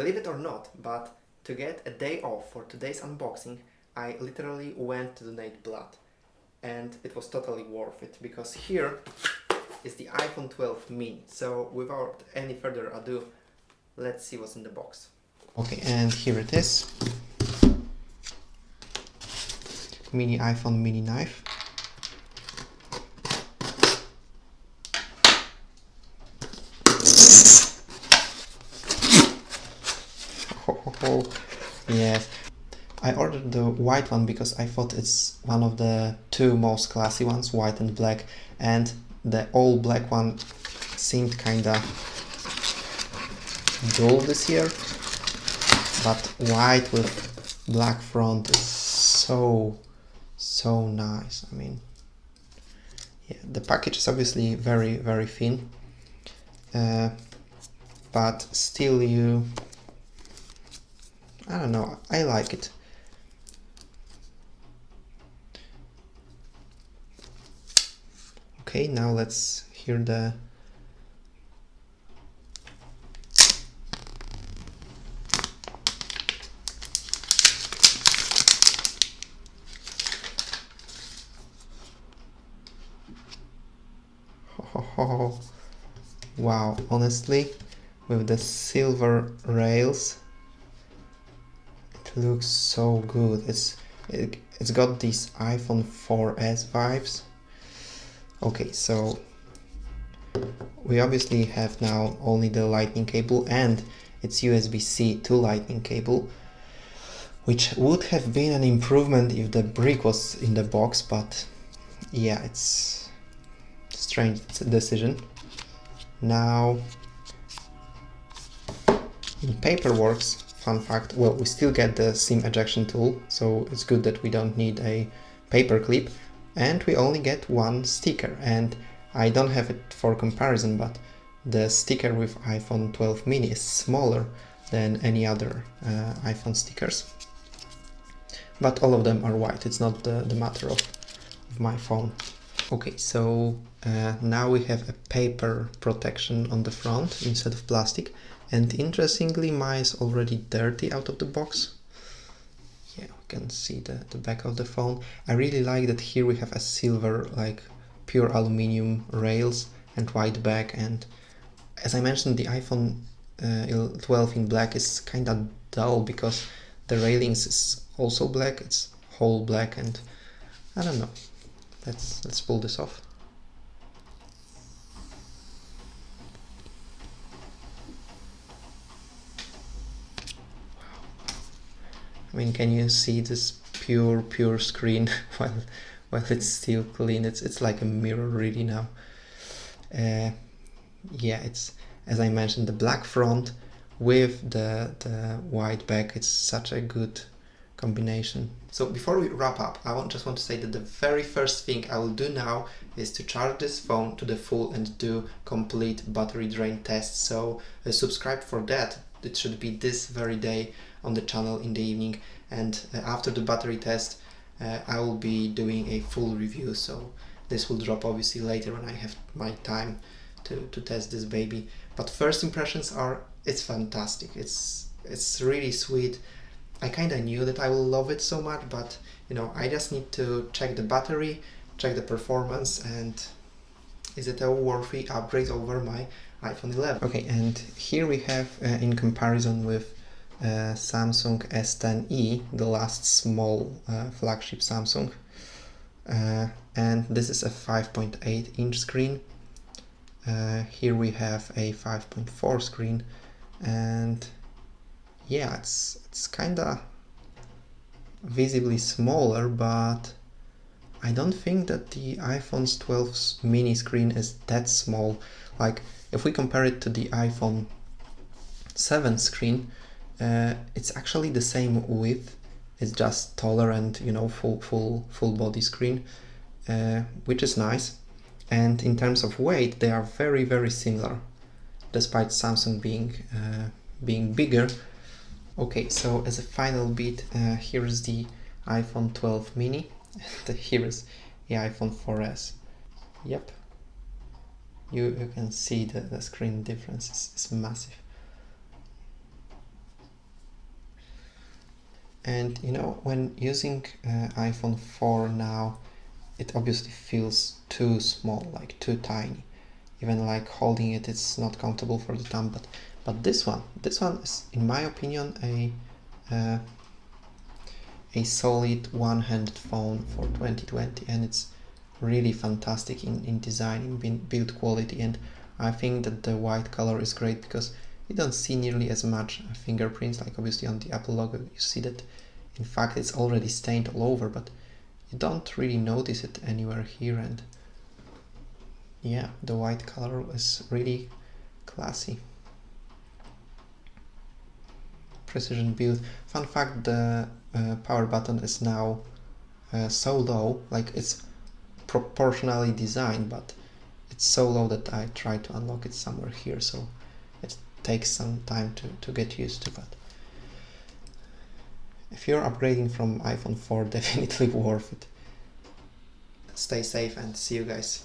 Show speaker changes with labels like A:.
A: Believe it or not, but to get a day off for today's unboxing, I literally went to donate blood. And it was totally worth it, because here is the iPhone 12 mini. So without any further ado, let's see what's in the box. Okay, and here it is. Mini iPhone mini knife. Oh, yes. I ordered the white one because I thought it's one of the two most classy ones, white and black, and the all black one seemed kinda dull this year, but white with black front is so nice. I mean, yeah, the package is obviously very thin, but still I don't know, I like it. Okay, now let's hear the oh, wow, honestly, with the silver rails, it looks so good. It's got these iPhone 4S vibes. Okay, so we obviously have now only the lightning cable and it's USB-C to lightning cable, which would have been an improvement if the brick was in the box, but yeah, it's a strange decision. Now, in paperwork, fun fact, well, we still get the SIM ejection tool, so it's good that we don't need a paper clip, and we only get one sticker, and I don't have it for comparison, but the sticker with iPhone 12 mini is smaller than any other iPhone stickers, but all of them are white. It's not the matter of my phone. Okay, so now we have a paper protection on the front instead of plastic, and interestingly mine is already dirty out of the box. Yeah, we can see the back of the phone. I really like that here we have a silver, like pure aluminium rails and white back, and as I mentioned, the iPhone 12 in black is kinda dull because the railings is also black, it's whole black, and I don't know. Let's pull this off. I mean, can you see this pure screen while it's still clean? It's like a mirror really now. Yeah, it's, as I mentioned, the black front with the white back. It's such a good combination. So before we wrap up, I just want to say that the very first thing I will do now is to charge this phone to the full and do complete battery drain tests. So subscribe for that. It should be this very day on the channel in the evening, and after the battery test I will be doing a full review, so this will drop obviously later when I have my time to test this baby. But first impressions are, it's fantastic. It's really sweet. I kind of knew that I will love it so much, but you know, I just need to check the battery, check the performance, and is it a worthy upgrade over my iPhone 11. Okay, and here we have in comparison with Samsung S10e, the last small flagship Samsung, and this is a 5.8 inch screen. Here we have a 5.4 screen, and yeah, it's kinda visibly smaller, but I don't think that the iPhone 12's mini screen is that small. Like, if we compare it to the iPhone 7 screen, it's actually the same width. It's just taller and, you know, full body screen, which is nice. And in terms of weight, they are very similar, despite Samsung being bigger. Okay, so as a final bit, here is the iPhone 12 mini, and here is the iPhone 4S. Yep, you can see the screen difference is massive. And you know, when using iPhone 4 now, it obviously feels too small, like too tiny. Even like holding it, it's not comfortable for the thumb. But this one is, in my opinion, a solid one-handed phone for 2020, and it's really fantastic in design, in build quality. And I think that the white color is great because you don't see nearly as much fingerprints, like obviously on the Apple logo you see that in fact it's already stained all over, but you don't really notice it anywhere here. And yeah, the white color is really classy. Precision build. Fun fact, the power button is now so low, like it's proportionally designed, but it's so low that I try to unlock it somewhere here, so it takes some time to get used to. But if you're upgrading from iPhone 4, definitely worth it. Stay safe and see you guys.